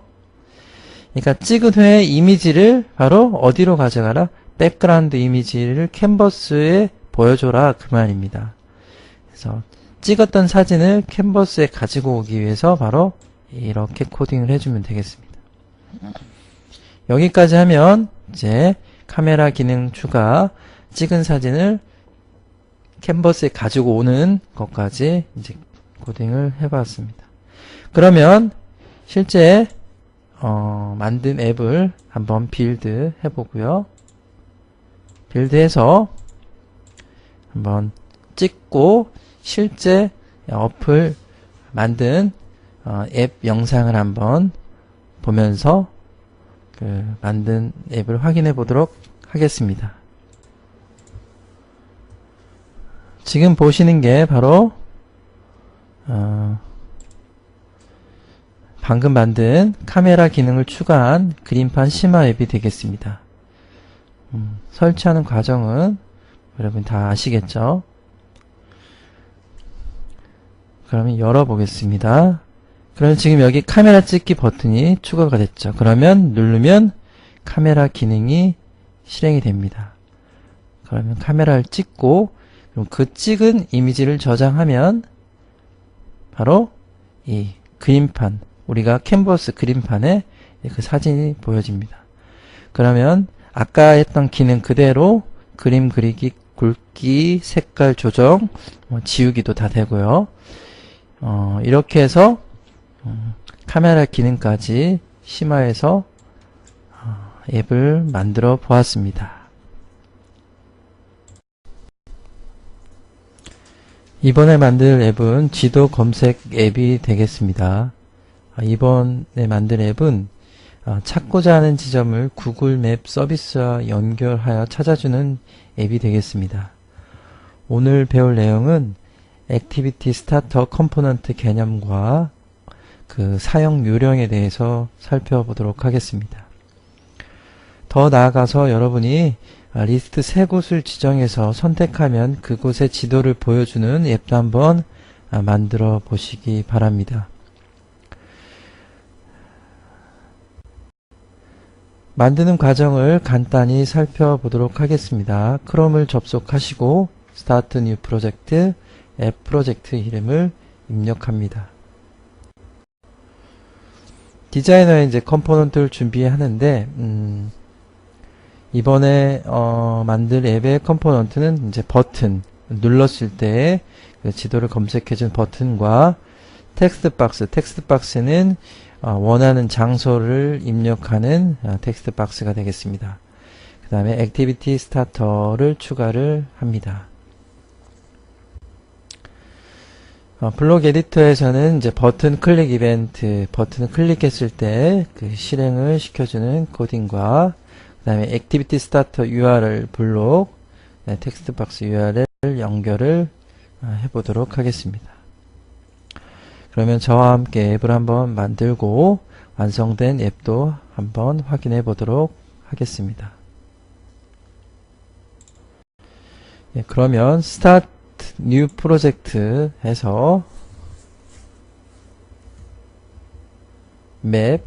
그러니까 찍은 후에 이미지를 바로 어디로 가져가라? 백그라운드 이미지를 캔버스에 보여줘라 그 말입니다. 그래서 찍었던 사진을 캔버스에 가지고 오기 위해서 바로 이렇게 코딩을 해주면 되겠습니다. 여기까지 하면 이제 카메라 기능 추가, 찍은 사진을 캔버스에 가지고 오는 것까지 이제 코딩을 해봤습니다. 그러면 실제 만든 앱을 한번 빌드 해보고요. 빌드해서 한번 찍고 실제 어플 만든 앱 영상을 한번 보면서 그 만든 앱을 확인해 보도록 하겠습니다. 지금 보시는 게 바로 방금 만든 카메라 기능을 추가한 그림판 심화 앱이 되겠습니다. 설치하는 과정은 여러분 다 아시겠죠? 그러면 열어보겠습니다. 그럼 지금 여기 카메라 찍기 버튼이 추가가 됐죠. 그러면 누르면 카메라 기능이 실행이 됩니다. 그러면 카메라를 찍고, 그럼 그 찍은 이미지를 저장하면 바로 이 그림판, 우리가 캔버스 그림판에 그 사진이 보여집니다. 그러면 아까 했던 기능 그대로 그림 그리기, 굵기, 색깔 조정, 지우기도 다 되고요. 이렇게 해서 카메라 기능까지 심화해서 앱을 만들어 보았습니다. 이번에 만들 앱은 지도 검색 앱이 되겠습니다. 이번에 만들 앱은 찾고자 하는 지점을 구글 맵 서비스와 연결하여 찾아주는 앱이 되겠습니다. 오늘 배울 내용은 액티비티 스타터 컴포넌트 개념과 그 사용 요령에 대해서 살펴보도록 하겠습니다. 더 나아가서 여러분이 리스트 3곳을 지정해서 선택하면 그곳의 지도를 보여주는 앱도 한번 만들어 보시기 바랍니다. 만드는 과정을 간단히 살펴보도록 하겠습니다. 크롬을 접속하시고 스타트 뉴 프로젝트, 앱 프로젝트 이름을 입력합니다. 디자이너에 이제 컴포넌트를 준비하는데 이번에 만들 앱의 컴포넌트는 이제 버튼, 눌렀을 때 그 지도를 검색해준 버튼과 텍스트 박스, 텍스트 박스는 원하는 장소를 입력하는 텍스트 박스가 되겠습니다. 그 다음에 액티비티 스타터를 추가를 합니다. 블록 에디터에서는 이제 버튼 클릭 이벤트, 버튼을 클릭했을 때 그 실행을 시켜주는 코딩과 그 다음에 액티비티 스타터 URL 블록, 텍스트 박스 URL 연결을 해보도록 하겠습니다. 그러면 저와 함께 앱을 한번 만들고 완성된 앱도 한번 확인해 보도록 하겠습니다. 그러면 Start New Project 해서 Map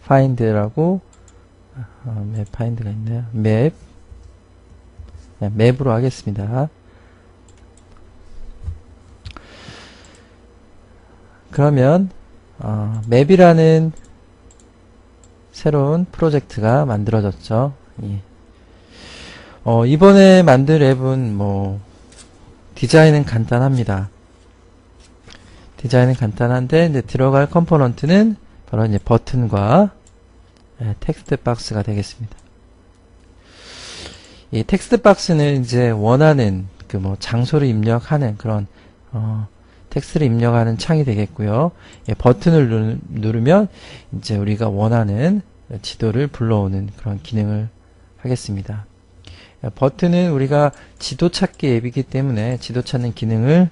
Find라고 Map Find가 있네요. 맵으로 하겠습니다. 그러면 맵이라는 새로운 프로젝트가 만들어졌죠. 예. 이번에 만들 앱은 뭐 디자인은 간단합니다. 디자인은 간단한데 이제 들어갈 컴포넌트는 바로 이제 버튼과 텍스트 박스가 되겠습니다. 이 텍스트 박스는 이제 원하는 그 뭐 장소를 입력하는 그런 텍스트를 입력하는 창이 되겠고요. 버튼을 누르면 이제 우리가 원하는 지도를 불러오는 그런 기능을 하겠습니다. 버튼은 우리가 지도 찾기 앱이기 때문에 지도 찾는 기능을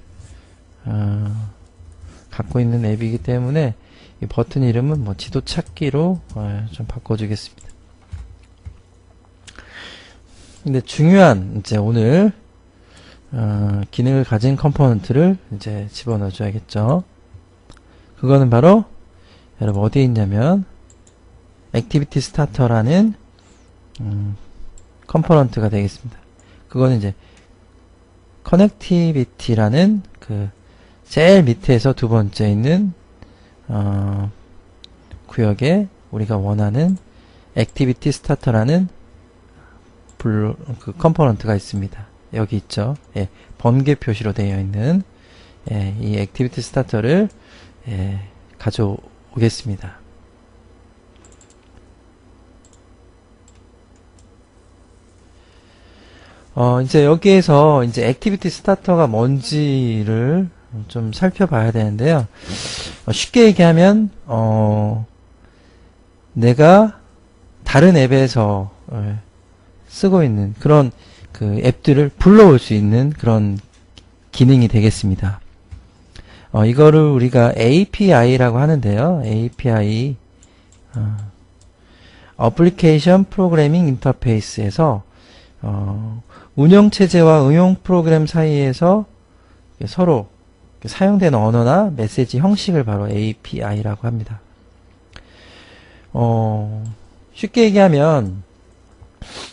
갖고 있는 앱이기 때문에 이 버튼 이름은 뭐 지도 찾기로 좀 바꿔주겠습니다. 근데 중요한 이제 오늘 기능을 가진 컴포넌트를 이제 집어넣어 줘야겠죠. 그거는 바로 여러분 어디에 있냐면 액티비티 스타터라는 컴포넌트가 되겠습니다. 그거는 이제 커넥티비티라는 그 제일 밑에서 두 번째 있는 구역에 우리가 원하는 액티비티 스타터라는 그 컴포넌트가 있습니다. 여기 있죠. 예, 번개 표시로 되어 있는 이 액티비티 스타터를 가져오겠습니다. 이제 여기에서 이제 액티비티 스타터가 뭔지를 좀 살펴봐야 되는데요. 쉽게 얘기하면 내가 다른 앱에서 쓰고 있는 그런 그 앱들을 불러올 수 있는 그런 기능이 되겠습니다. 이거를 우리가 API라고 하는데요. API Application Programming Interface에서 운영체제와 응용 프로그램 사이에서 서로 사용되는 언어나 메시지 형식을 바로 API라고 합니다. 쉽게 얘기하면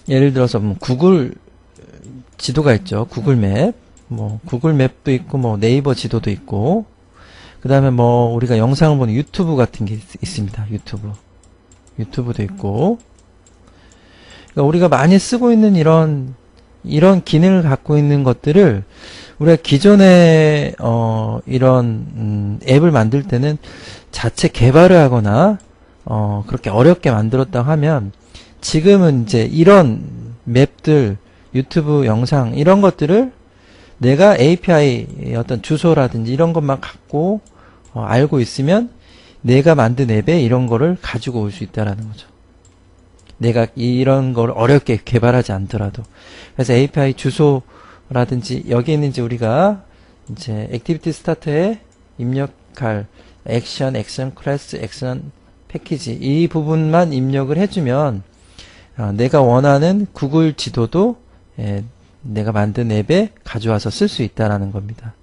예를 들어서 뭐 구글 지도가 있죠. 구글 맵, 뭐 구글 맵도 있고 뭐 네이버 지도도 있고 그 다음에 뭐 우리가 영상을 보는 유튜브 같은 게 있습니다. 유튜브도 있고 그러니까 우리가 많이 쓰고 있는 이런 기능을 갖고 있는 것들을 우리가 기존에 이런 앱을 만들 때는 자체 개발을 하거나 그렇게 어렵게 만들었다고 하면 지금은 이제 이런 맵들 유튜브 영상 이런 것들을 내가 API 어떤 주소라든지 이런 것만 갖고 알고 있으면 내가 만든 앱에 이런 거를 가지고 올 수 있다라는 거죠. 내가 이런 걸 어렵게 개발하지 않더라도. 그래서 API 주소라든지 여기 있는 이제 우리가 이제 액티비티 스타터에 입력할 액션 클래스, 액션 패키지 이 부분만 입력을 해주면 내가 원하는 구글 지도도 내가 만든 앱에 가져와서 쓸 수 있다라는 겁니다.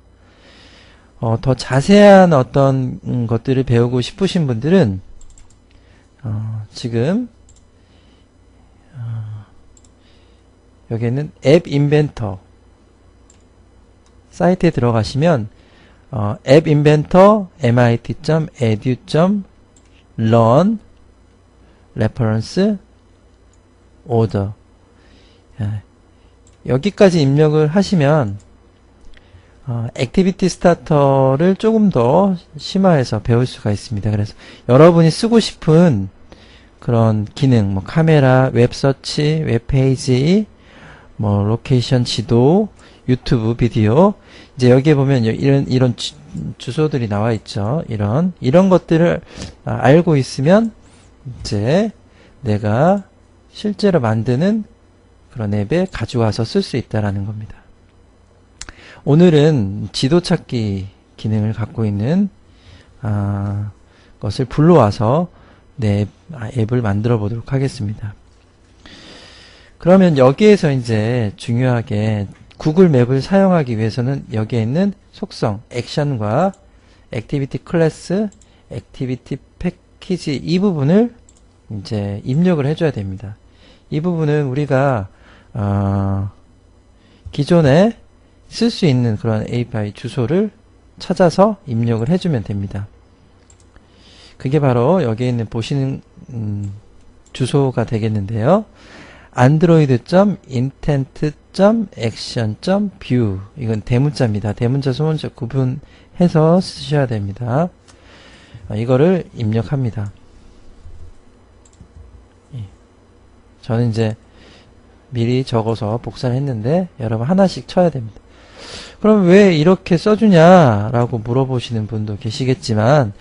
더 자세한 어떤 것들을 배우고 싶으신 분들은 지금 여기에는 앱 인벤터 사이트에 들어가시면 앱 인벤터 mit.edu.learn reference order 여기까지 입력을 하시면 액티비티 스타터를 조금 더 심화해서 배울 수가 있습니다. 그래서 여러분이 쓰고 싶은 그런 기능, 뭐 카메라, 웹서치, 웹페이지, 뭐 로케이션 지도, 유튜브 비디오, 이제 여기에 보면 이런 주소들이 나와 있죠. 이런 것들을 알고 있으면 이제 내가 실제로 만드는 그런 앱에 가져와서 쓸 수 있다라는 겁니다. 오늘은 지도 찾기 기능을 갖고 있는 것을 불러와서 내 앱을 만들어 보도록 하겠습니다. 그러면 여기에서 이제 중요하게 구글 맵을 사용하기 위해서는 여기에 있는 속성, 액션과 액티비티 클래스, 액티비티 패키지 이 부분을 이제 입력을 해줘야 됩니다. 이 부분은 우리가 기존에 쓸 수 있는 그런 API 주소를 찾아서 입력을 해주면 됩니다. 그게 바로 여기에 있는 보시는 주소가 되겠는데요. android.intent.action.view 이건 대문자입니다. 대문자, 소문자 구분해서 쓰셔야 됩니다. 이거를 입력합니다. 저는 이제 미리 적어서 복사를 했는데 여러분 하나씩 쳐야 됩니다. 그럼 왜 이렇게 써주냐라고 물어보시는 분도 계시겠지만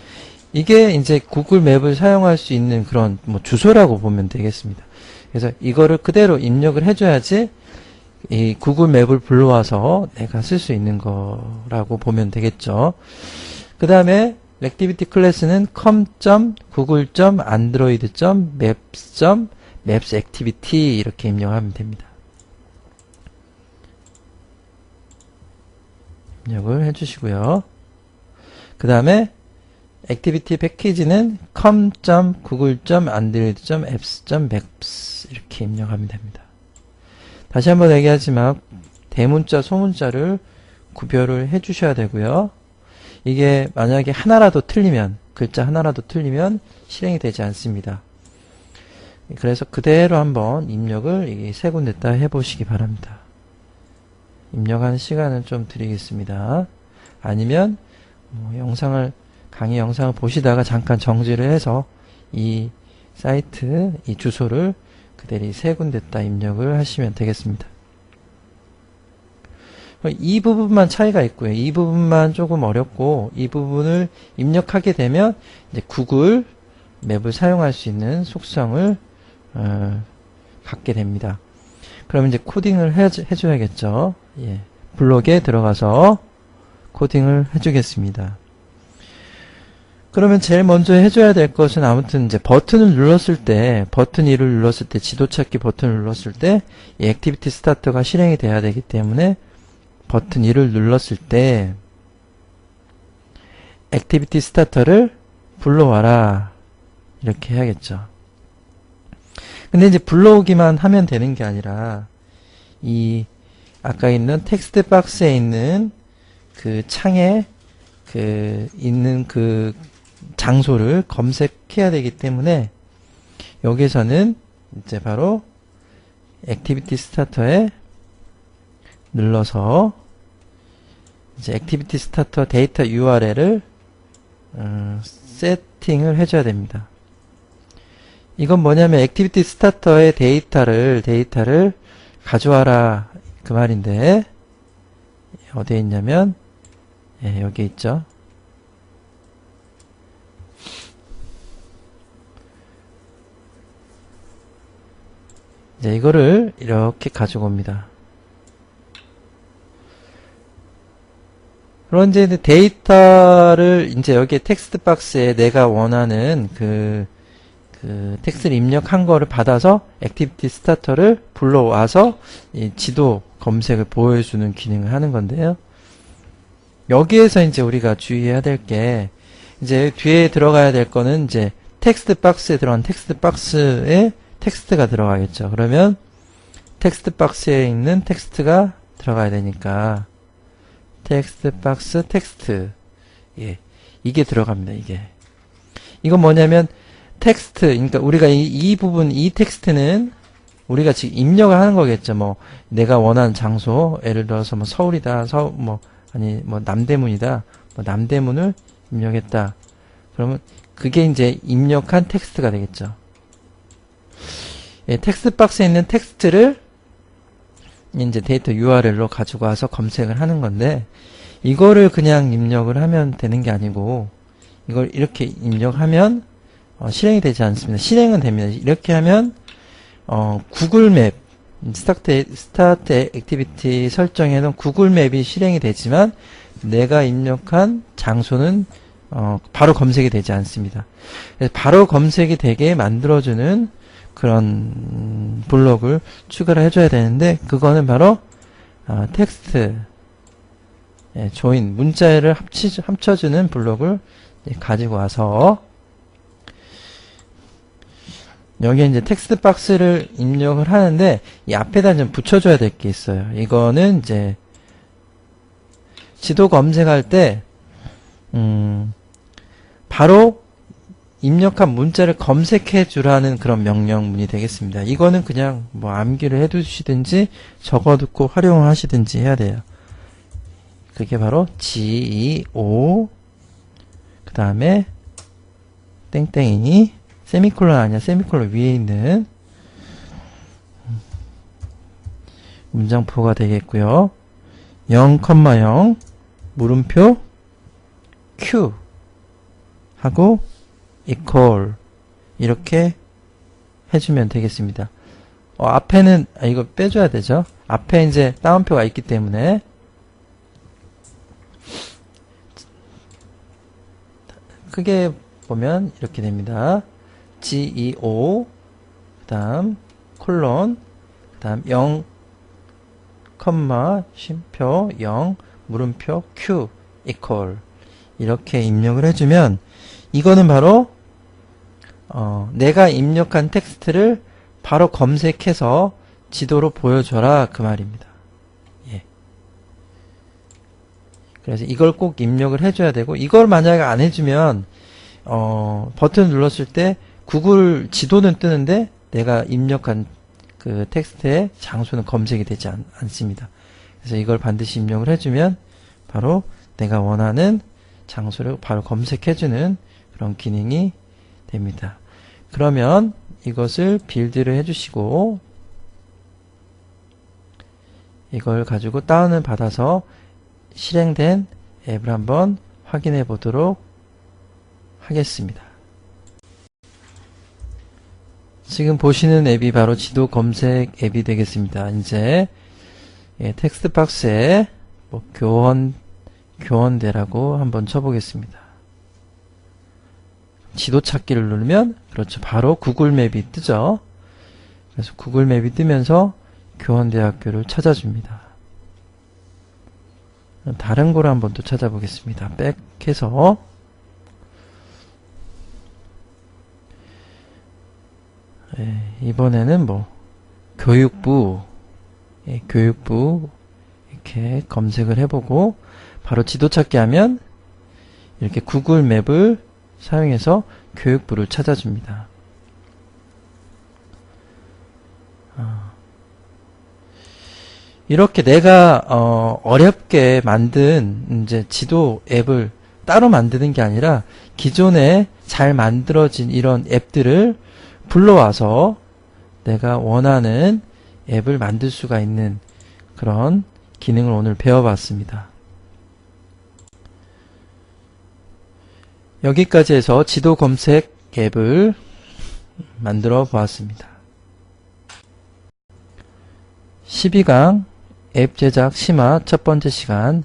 이게 이제 구글 맵을 사용할 수 있는 그런 뭐 주소라고 보면 되겠습니다. 그래서 이거를 그대로 입력을 해줘야지 이 구글 맵을 불러와서 내가 쓸 수 있는 거라고 보면 되겠죠. 그 다음에 액티비티 클래스는 com.google.android.maps.activity 이렇게 입력하면 됩니다. 입력을 해주시고요. 그 다음에 액티비티 패키지는 com.google.android.apps.maps 이렇게 입력하면 됩니다. 다시 한번 얘기하지만 대문자, 소문자를 구별을 해 주셔야 되고요. 이게 만약에 하나라도 틀리면, 글자 하나라도 틀리면 실행이 되지 않습니다. 그래서 그대로 한번 입력을 세 군데다 해보시기 바랍니다. 입력하는 시간을 좀 드리겠습니다. 아니면 뭐 강의 영상을 보시다가 잠깐 정지를 해서 이 사이트, 이 주소를 그대로 세 군데다 입력을 하시면 되겠습니다. 이 부분만 차이가 있고요. 이 부분만 조금 어렵고 이 부분을 입력하게 되면 이제 구글 맵을 사용할 수 있는 속성을 갖게 됩니다. 그럼 이제 코딩을 해줘야겠죠. 예. 블록에 들어가서 코딩을 해주겠습니다. 그러면 제일 먼저 해줘야 될 것은 아무튼 이제 버튼을 눌렀을 때, 버튼 2를 눌렀을 때, 지도 찾기 버튼을 눌렀을 때, 이 액티비티 스타터가 실행이 돼야 되기 때문에 버튼 2를 눌렀을 때, 액티비티 스타터를 불러와라. 이렇게 해야겠죠. 근데 이제 불러오기만 하면 되는 게 아니라, 아까 있는 텍스트 박스에 있는 그 창에 있는 그 장소를 검색해야 되기 때문에 여기서는 이제 바로 액티비티 스타터에 눌러서 이제 액티비티 스타터 데이터 URL을 세팅을 해줘야 됩니다. 이건 뭐냐면 액티비티 스타터의 데이터를 가져와라 그 말인데 어디에 있냐면 예, 여기 있죠. 이제 이거를 이렇게 가지고 옵니다. 그런데 이제 데이터를 이제 여기에 텍스트 박스에 내가 원하는 그 텍스트를 입력한 거를 받아서 액티비티 스타터를 불러와서 이 지도 검색을 보여주는 기능을 하는 건데요. 여기에서 이제 우리가 주의해야 될 게 이제 뒤에 들어가야 될 거는 이제 텍스트 박스에 들어간 텍스트 박스에 텍스트가 들어가겠죠. 그러면 텍스트 박스에 있는 텍스트가 들어가야 되니까 텍스트 박스 텍스트 예, 이게 들어갑니다. 이건 뭐냐면 텍스트 그러니까 우리가 이 부분 이 텍스트는 우리가 지금 입력을 하는 거겠죠. 뭐 내가 원하는 장소 예를 들어서 뭐 서울이다 뭐 아니 뭐 남대문이다. 뭐 남대문을 입력했다. 그러면 그게 이제 입력한 텍스트가 되겠죠. 예, 텍스트 박스에 있는 텍스트를 이제 데이터 URL로 가지고 와서 검색을 하는 건데, 이거를 그냥 입력을 하면 되는 게 아니고, 이걸 이렇게 입력하면 실행이 되지 않습니다. 실행은 됩니다. 이렇게 하면 구글 맵, 스타트 액티비티 설정해 놓은 구글 맵이 실행이 되지만 내가 입력한 장소는 바로 검색이 되지 않습니다. 그래서 바로 검색이 되게 만들어주는 그런 블록을 추가를 해줘야 되는데, 그거는 바로 텍스트 조인 문자를 합쳐주는 블록을 가지고 와서 여기에 이제 텍스트 박스를 입력을 하는데, 이 앞에다 좀 붙여줘야 될 게 있어요. 이거는 이제 지도 검색할 때 바로 입력한 문자를 검색해 주라는 그런 명령문이 되겠습니다. 이거는 그냥 뭐 암기를 해 두시든지 적어두고 활용을 하시든지 해야 돼요. 그게 바로 geo 그 다음에 땡땡이 세미콜론 아니야. 세미콜론 위에 있는 문장표가 되겠고요. 0,0 물음표 q 하고 equal 이렇게 해주면 되겠습니다. 앞에는 이거 빼줘야 되죠. 앞에 이제 따옴표가 있기 때문에 크게 보면 이렇게 됩니다. geo 그 다음 콜론 그 다음 0, 쉼표 0 물음표 q equal 이렇게 입력을 해주면, 이거는 바로 내가 입력한 텍스트를 바로 검색해서 지도로 보여줘라 그 말입니다. 예. 그래서 이걸 꼭 입력을 해줘야 되고, 이걸 만약에 안 해주면 버튼을 눌렀을 때 구글 지도는 뜨는데 내가 입력한 그 텍스트의 장소는 검색이 되지 않습니다. 그래서 이걸 반드시 입력을 해주면 바로 내가 원하는 장소를 바로 검색해주는 그런 기능이 됩니다. 그러면 이것을 빌드를 해주시고 이걸 가지고 다운을 받아서 실행된 앱을 한번 확인해 보도록 하겠습니다. 지금 보시는 앱이 바로 지도 검색 앱이 되겠습니다. 이제 텍스트 박스에 뭐 교원대라고 한번 쳐보겠습니다. 지도 찾기를 누르면 그렇죠. 바로 구글 맵이 뜨죠. 그래서 구글 맵이 뜨면서 교원대학교를 찾아줍니다. 다른 거를 한번 또 찾아보겠습니다. 백해서 이번에는 뭐 교육부 교육부 이렇게 검색을 해보고 바로 지도 찾기 하면 이렇게 구글 맵을 사용해서 교육부를 찾아줍니다. 이렇게 내가 어렵게 만든 이제 지도 앱을 따로 만드는 게 아니라 기존에 잘 만들어진 이런 앱들을 불러와서 내가 원하는 앱을 만들 수가 있는 그런 기능을 오늘 배워봤습니다. 여기까지 해서 지도 검색 앱을 만들어 보았습니다. 12강 앱 제작 심화 첫 번째 시간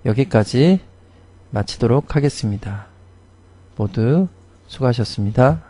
여기까지 마치도록 하겠습니다. 모두 수고하셨습니다.